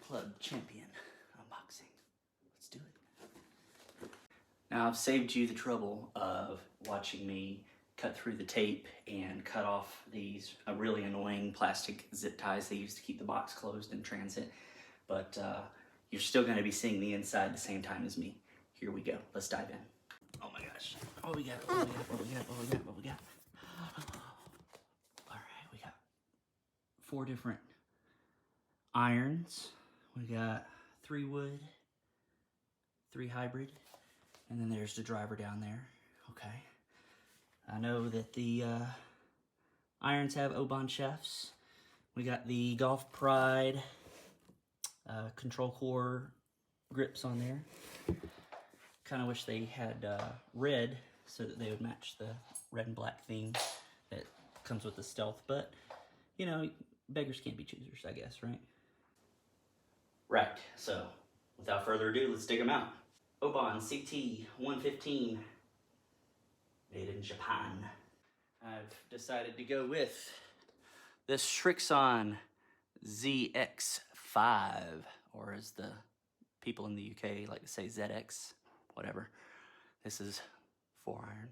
Club champion unboxing. Let's do it. Now I've saved you the trouble of watching me cut through the tape and cut off these really annoying plastic zip ties they use to keep the box closed in transit. But you're still going to be seeing the inside the same time as me. Here we go. Let's dive in. Oh my gosh. What we got? What we got? All right, we got 4 different irons. We got 3 wood, 3 hybrid, and then there's the driver down there. Okay. I know that the irons have Oban shafts. We got the Golf Pride control core grips on there. Kind of wish they had red so that they would match the red and black theme that comes with the Stealth, but you know, beggars can't be choosers, I guess, right? Right, so without further ado, let's dig them out. Oban CT115, made in Japan. I've decided to go with this Srixon ZX5, or as the people in the UK like to say ZX, whatever. This is 4-iron.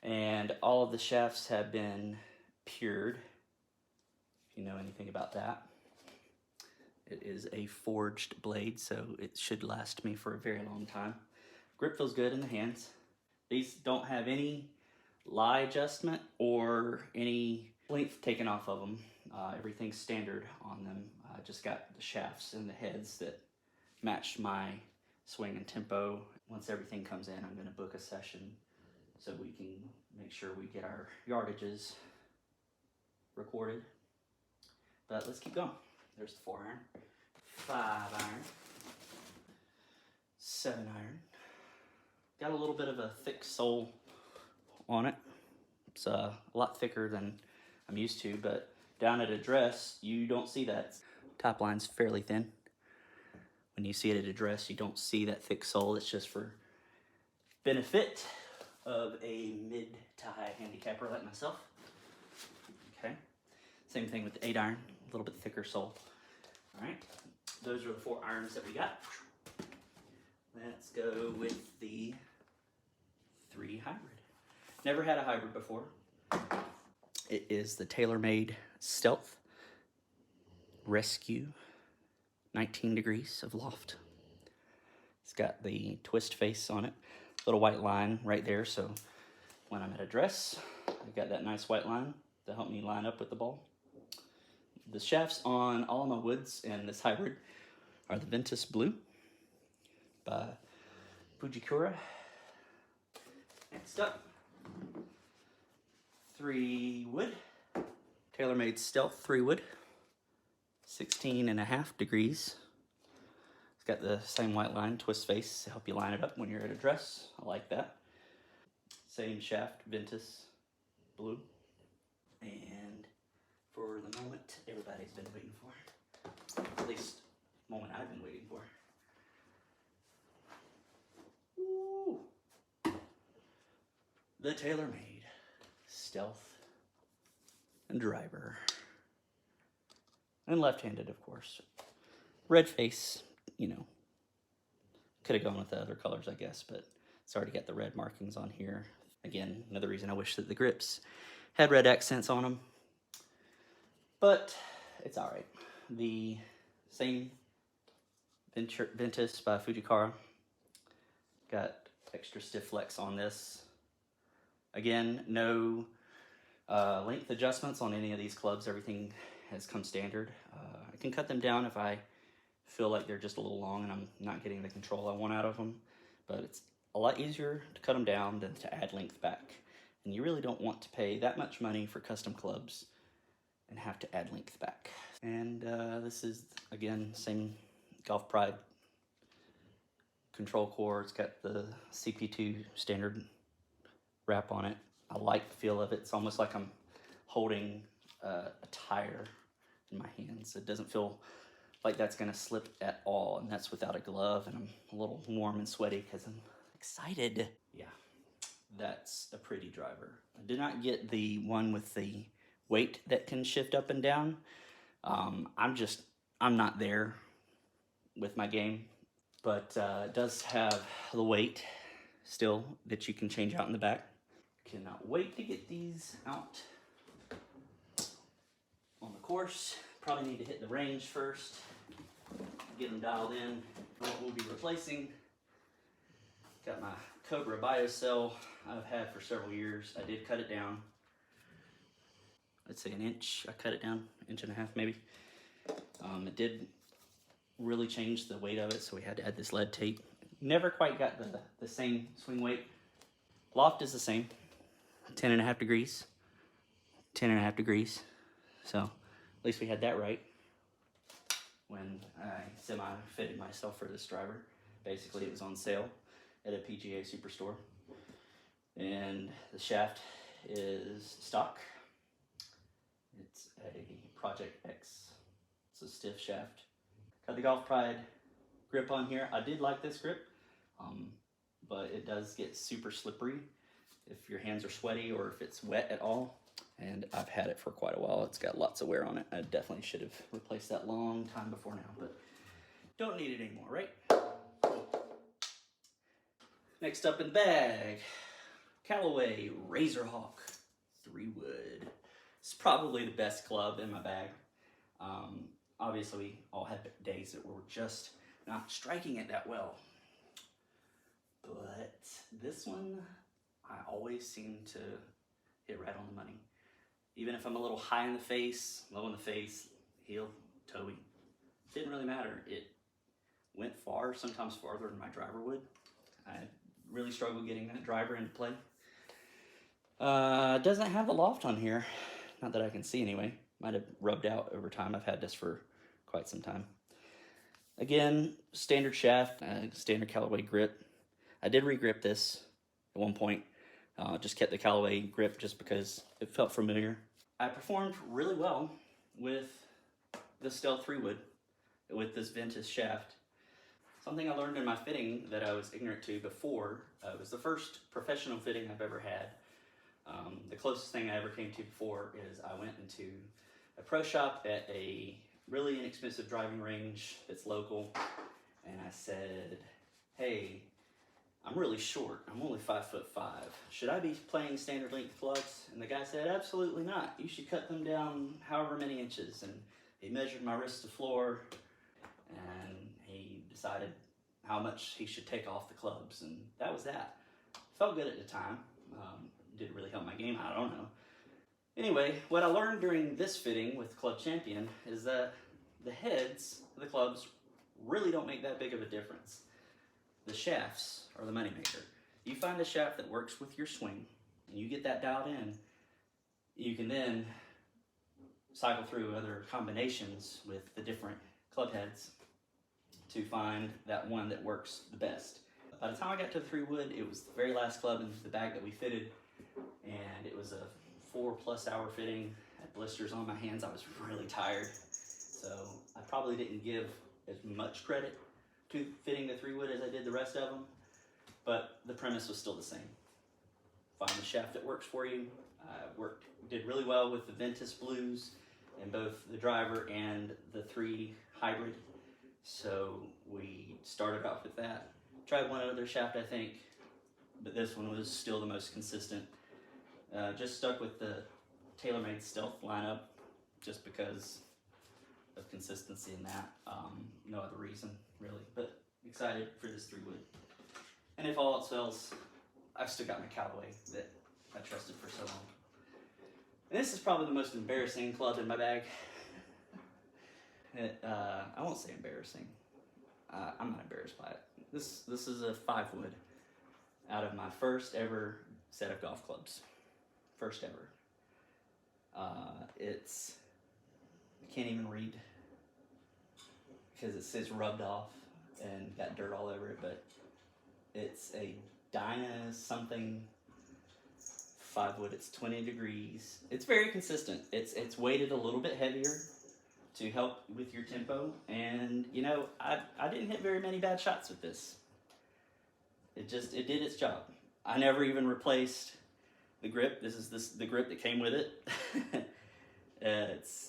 And all of the shafts have been pured, if you know anything about that. It is a forged blade, so it should last me for a very long time. Grip feels good in the hands. These don't have any lie adjustment or any length taken off of them. Everything's standard on them. I just got the shafts and the heads that matched my swing and tempo. Once everything comes in, I'm going to book a session so we can make sure we get our yardages recorded. But let's keep going. There's the 4-iron, 5-iron, 7-iron. Got a little bit of a thick sole on it. It's a lot thicker than I'm used to, but down at address, you don't see that. Top line's fairly thin. When you see it at address, you don't see that thick sole. It's just for benefit of a mid to high handicapper like myself. Okay. Same thing with the 8-iron, a little bit thicker sole. All right, those are the 4 irons that we got. Let's go with the 3 hybrid. Never had a hybrid before. It is the TaylorMade Stealth Rescue 19 degrees of loft. It's got the twist face on it, little white line right there, so when I'm at address, I've got that nice white line to help me line up with the ball. The shafts on all of my woods and this hybrid are the Ventus Blue by Fujikura. Next up, 3 wood, TaylorMade Stealth 3 wood, 16.5 degrees. It's got the same white line, twist face to help you line it up when you're at address. I like that. Same shaft, Ventus Blue. And for the moment everybody's been waiting for, at least the moment I've been waiting for. Ooh. The TaylorMade Stealth and driver. And left-handed, of course. Red face, you know. Could have gone with the other colors, I guess, but it's already got the red markings on here. Again, another reason I wish that the grips had red accents on them. But it's all right. The same Ventus by Fujikura. Got extra stiff flex on this. Again, no length adjustments on any of these clubs. Everything has come standard. I can cut them down if I feel like they're just a little long and I'm not getting the control I want out of them. But it's a lot easier to cut them down than to add length back. And you really don't want to pay that much money for custom clubs and have to add length back. And this is, again, same Golf Pride control core. It's got the CP2 standard wrap on it. I like the feel of it. It's almost like I'm holding a tire in my hands. It doesn't feel like that's gonna slip at all, and that's without a glove, and I'm a little warm and sweaty because I'm excited. Yeah, that's a pretty driver. I did not get the one with the weight that can shift up and down. I'm not there with my game, but it does have the weight still that you can change out in the back. Cannot wait to get these out on the course. Probably need to hit the range first, get them dialed in. What we'll be replacing. Got my Cobra BioCell I've had for several years. I did cut it down. I'd say an inch. I cut it down, inch and a half maybe. It did really change the weight of it, so we had to add this lead tape. Never quite got the same swing weight. Loft is the same, 10.5 degrees, 10.5 degrees. So at least we had that right when I semi-fitted myself for this driver. Basically, it was on sale at a PGA Superstore. And the shaft is stock. It's a Project X. It's a stiff shaft. Got the Golf Pride grip on here. I did like this grip, but it does get super slippery if your hands are sweaty or if it's wet at all. And I've had it for quite a while. It's got lots of wear on it. I definitely should have replaced that long time before now, but don't need it anymore, right? Next up in the bag, Callaway Razorhawk 3-wood. It's probably the best club in my bag. Obviously, we all had days that were just not striking it that well. But this one, I always seem to hit right on the money. Even if I'm a little high in the face, low in the face, heel, toey, didn't really matter. It went far, sometimes farther than my driver would. I really struggled getting that driver into play. Doesn't have the loft on here. Not that I can see anyway. Might have rubbed out over time. I've had this for quite some time. Again, standard shaft, standard Callaway grip. I did re-grip this at one point. Just kept the Callaway grip just because it felt familiar. I performed really well with the Stealth 3-wood with this Ventus shaft. Something I learned in my fitting that I was ignorant to before. It was the first professional fitting I've ever had. The closest thing I ever came to before is I went into a pro shop at a really inexpensive driving range that's local, and I said, hey, I'm really short. I'm only 5'5". Should I be playing standard length clubs? And the guy said, absolutely not. You should cut them down however many inches. And he measured my wrist to floor, and he decided how much he should take off the clubs, and that was that. Felt good at the time. Didn't really help my game, I don't know. Anyway, what I learned during this fitting with Club Champion is that the heads of the clubs really don't make that big of a difference. The shafts are the moneymaker. You find a shaft that works with your swing, and you get that dialed in, you can then cycle through other combinations with the different club heads to find that one that works the best. By the time I got to the 3-wood, it was the very last club in the bag that we fitted, and it was a 4+ hour fitting. I had blisters on my hands. I was really tired, so I probably didn't give as much credit to fitting the 3-wood as I did the rest of them, but the premise was still the same. Find the shaft that works for you. I did really well with the Ventus Blues in both the driver and the 3 hybrid, so we started off with that. Tried one other shaft, I think, but this one was still the most consistent. Just stuck with the TaylorMade Stealth lineup just because of consistency in that. No other reason, really, but excited for this 3-wood. And if all else fails, I've still got my Callaway that I trusted for so long. And this is probably the most embarrassing club in my bag. I won't say embarrassing. I'm not embarrassed by it. This is a 5-wood out of my first ever set of golf clubs. First ever. I can't even read because it says rubbed off and got dirt all over it, but it's a Dyna something 5-wood. It's 20 degrees. It's very consistent. It's weighted a little bit heavier to help with your tempo, and you know, I didn't hit very many bad shots with this. It did its job. I never even replaced the grip. This is the grip that came with it.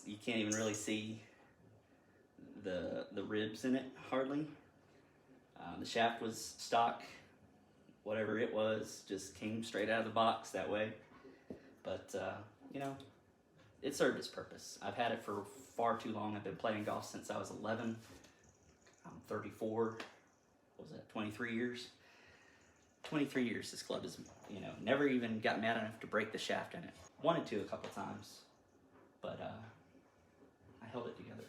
You can't even really see the ribs in it hardly. The shaft was stock, whatever it was, just came straight out of the box that way. But you know, it served its purpose. I've had it for far too long. I've been playing golf since I was 11. I'm 34. What was that? 23 years. 23 years this club has, you know, never even got mad enough to break the shaft in it. Wanted to a couple times, but I held it together.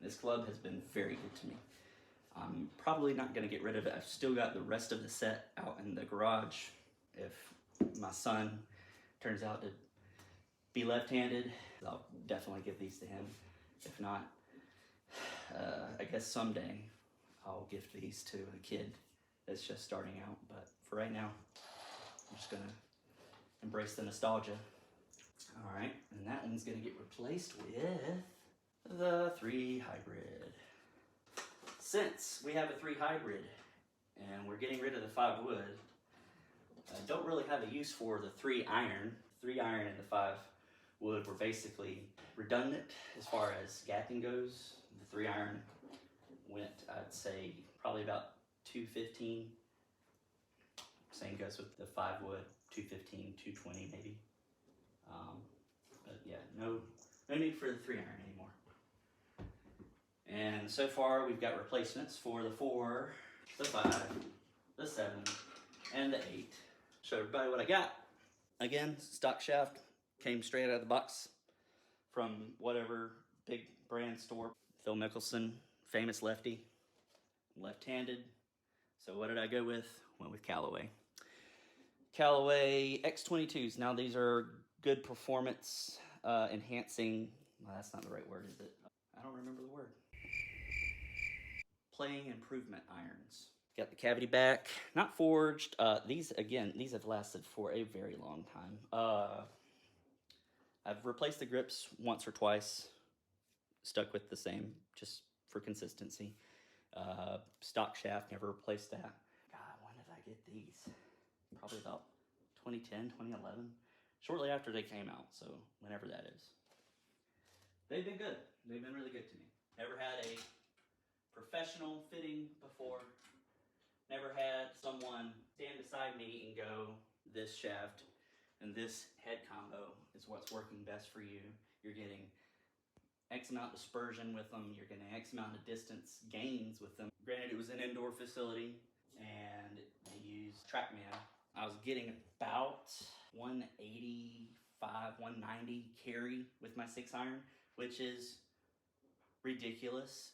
This club has been very good to me. I'm probably not going to get rid of it. I've still got the rest of the set out in the garage. If my son turns out to be left-handed, I'll definitely give these to him. If not, I guess someday I'll gift these to a kid that's just starting out. But for right now, I'm just gonna embrace the nostalgia. All right, and that one's gonna get replaced with the 3 hybrid. Since we have a 3 hybrid and we're getting rid of the 5 wood, I don't really have a use for the 3 iron. 3 iron and the 5 wood were basically redundant as far as gapping goes. The 3 iron went, I'd say, probably about 215. Same goes with the 5 wood, 215, 220 maybe. But yeah, no need for the 3 iron anymore. And so far we've got replacements for the 4, the 5, the 7, and the 8. Show everybody what I got. Again, stock shaft, came straight out of the box from whatever big brand store. Phil Mickelson, famous lefty, left-handed. So what did I go with? Went with Callaway. Callaway X22s. Now these are good performance enhancing, well, that's not the right word, is it? I don't remember the word. Playing improvement irons. Got the cavity back, not forged. These have lasted for a very long time. I've replaced the grips once or twice, stuck with the same, just for consistency. Stock shaft, never replaced that. God, when did I get these? Probably about 2010, 2011. Shortly after they came out, so whenever that is. They've been good. They've been really good to me. Never had a professional fitting before. Never had someone stand beside me and go, this shaft and this head combo is what's working best for you. You're getting X amount of dispersion with them. You're getting X amount of distance gains with them. Granted, it was an indoor facility and they used TrackMan. I was getting about 185, 190 carry with my 6 iron, which is ridiculous.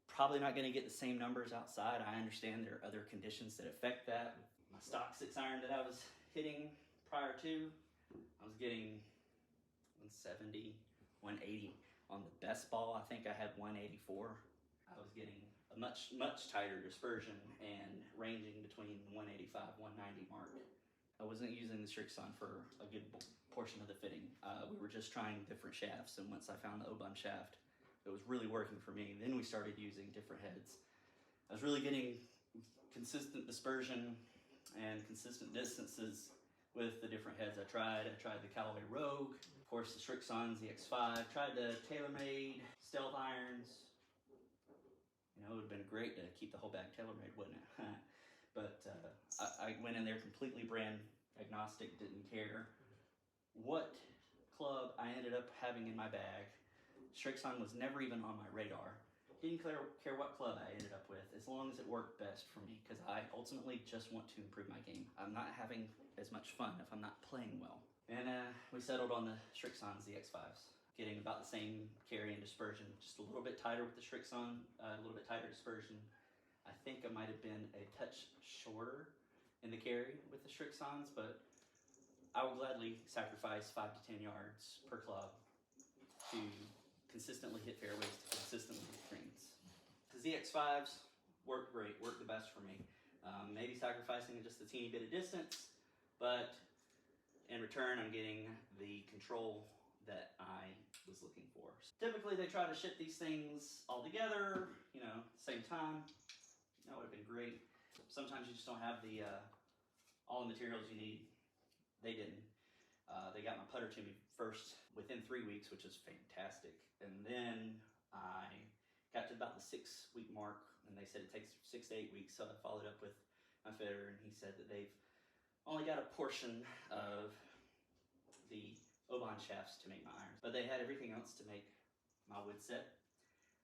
Probably not going to get the same numbers outside. I understand there are other conditions that affect that. My stock 6 iron that I was hitting prior to, I was getting 170, 180. On the best ball, I think I had 184. I was getting a much tighter dispersion and ranging between 185, 190 mark. I wasn't using the Srixon for a good portion of the fitting. We were just trying different shafts, and once I found the Oban shaft, it was really working for me. Then we started using different heads. I was really getting consistent dispersion and consistent distances with the different heads I tried. I tried the Callaway Rogue, of course the Srixon ZX5, tried the TaylorMade Stealth irons. You know, it would have been great to keep the whole bag TaylorMade, wouldn't it? But I went in there completely brand agnostic, didn't care what club I ended up having in my bag. Srixon was never even on my radar. Didn't care what club I ended up with, as long as it worked best for me, because I ultimately just want to improve my game. I'm not having as much fun if I'm not playing well. And we settled on the Srixon ZX5s, getting about the same carry and dispersion, just a little bit tighter with the Srixon, a little bit tighter dispersion. I think I might have been a touch shorter in the carry with the Srixons, but I will gladly sacrifice 5 to 10 yards per club to consistently hit fairways, to consistently hit greens. The ZX5s worked great, worked the best for me. Maybe sacrificing just a teeny bit of distance, but in return I'm getting the control that I was looking for. Typically they try to ship these things all together, you know, same time. That would have been great. Sometimes you just don't have the all the materials you need. They didn't. They got my putter to me first within 3 weeks, which is fantastic. And then I got to about the 6-week mark, and they said it takes 6 to 8 weeks. So I followed up with my fitter, and he said that they've only got a portion of the Oban shafts to make my irons, but they had everything else to make my wood set.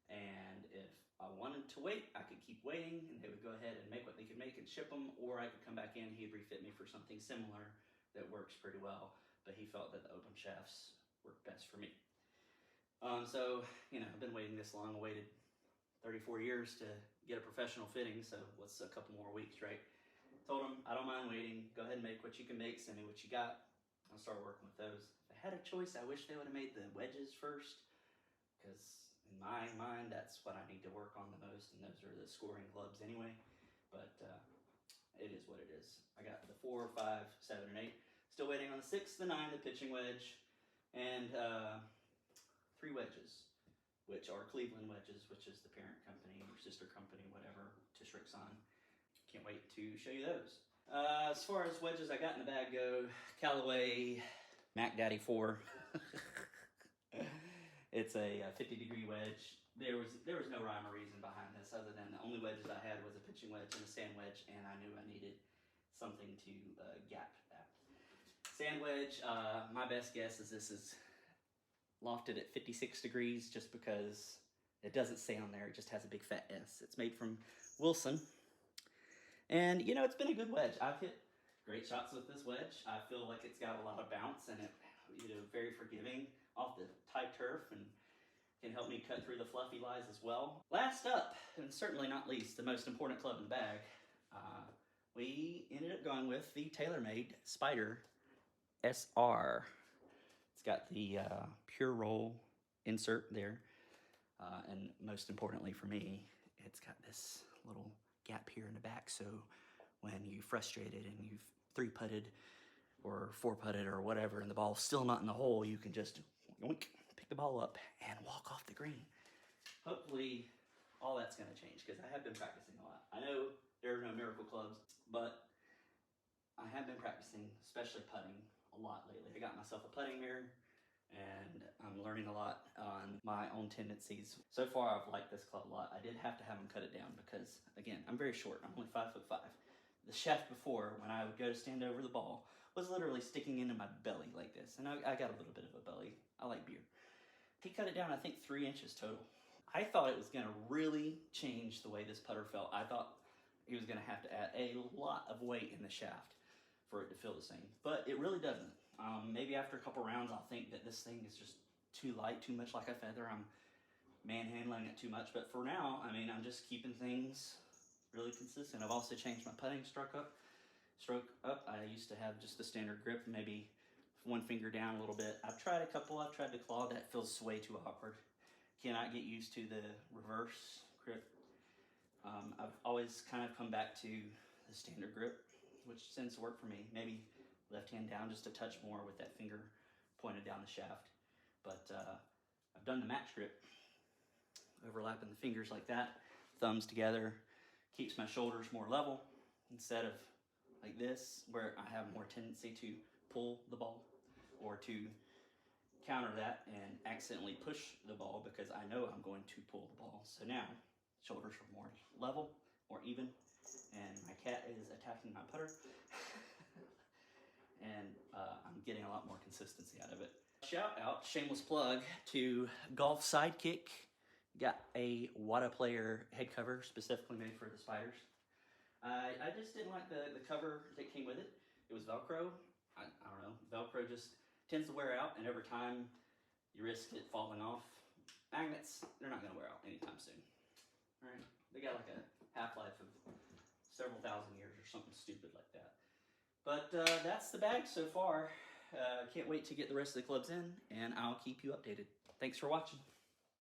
And if I wanted to wait, I could keep waiting, and they would go ahead and make what they could make and ship them, or I could come back in. He'd refit me for something similar that works pretty well, but he felt that the open shafts worked best for me. So, you know, I've been waiting this long. I waited 34 years to get a professional fitting, so what's a couple more weeks, right? Told him, I don't mind waiting. Go ahead and make what you can make. Send me what you got. I'll start working with those. If I had a choice, I wish they would have made the wedges first, because in my mind, that's what I need to work on the most, and those are the scoring clubs anyway. But it is what it is. I got the 4, 5, 7, and 8. Still waiting on the 6, the 9, the pitching wedge, and 3 wedges, which are Cleveland wedges, which is the parent company or sister company, whatever, to Srixon. Can't wait to show you those. As far as wedges I got in the bag go, Callaway Mac Daddy 4. It's a 50-degree wedge. There was no rhyme or reason behind this other than the only wedges I had was a pitching wedge and a sand wedge, and I knew I needed something to gap that. Sand wedge, my best guess is this is lofted at 56 degrees just because it doesn't say on there, it just has a big fat S. It's made from Wilson. And, you know, it's been a good wedge. I've hit great shots with this wedge. I feel like it's got a lot of bounce and it, you know, very forgiving off the tight turf and can help me cut through the fluffy lies as well. Last up, and certainly not least, the most important club in the bag, we ended up going with the TaylorMade Spider SR. It's got the pure roll insert there, and most importantly for me, it's got this little gap here in the back, so when you're frustrated and you've 3-putted or 4-putted or whatever and the ball's still not in the hole, you can just yoink, pick the ball up and walk off the green. Hopefully all that's going to change because I have been practicing a lot. I know there are no miracle clubs, but I have been practicing, especially putting, a lot lately. I got myself a putting mirror and I'm learning a lot on my own tendencies. So far I've liked this club a lot. I did have to have them cut it down because, again, I'm very short. I'm only 5'5". The shaft before, when I would go to stand over the ball, was literally sticking into my belly like this. And I got a little bit of a belly. I like beer. He cut it down, I think, 3 inches total. I thought it was going to really change the way this putter felt. I thought he was going to have to add a lot of weight in the shaft for it to feel the same. But it really doesn't. Maybe after a couple rounds, I'll think that this thing is just too light, too much like a feather. I'm manhandling it too much. But for now, I mean, I'm just keeping things really consistent. I've also changed my putting stroke up. I used to have just the standard grip, maybe one finger down a little bit. I've tried a couple. I've tried the claw. That feels way too awkward. Cannot get used to the reverse grip. I've always kind of come back to the standard grip, which tends to work for me. Maybe left hand down just a touch more with that finger pointed down the shaft. But I've done the match grip, overlapping the fingers like that, thumbs together, keeps my shoulders more level instead of like this, where I have more tendency to pull the ball or to counter that and accidentally push the ball because I know I'm going to pull the ball. So now shoulders are more level, more even, and my cat is attacking my putter. And I'm getting a lot more consistency out of it. Shout out, shameless plug, to Golf Sidekick. Got a Wada Player head cover specifically made for the Spiders. I just didn't like the cover that came with it. It was Velcro. I don't know, Velcro just tends to wear out, and every time you risk it falling off. Magnets, they're not gonna wear out anytime soon. All right, they got like a half-life of several thousand years or something stupid like that. But that's the bag so far. Can't wait to get the rest of the clubs in, and I'll keep you updated. Thanks for watching.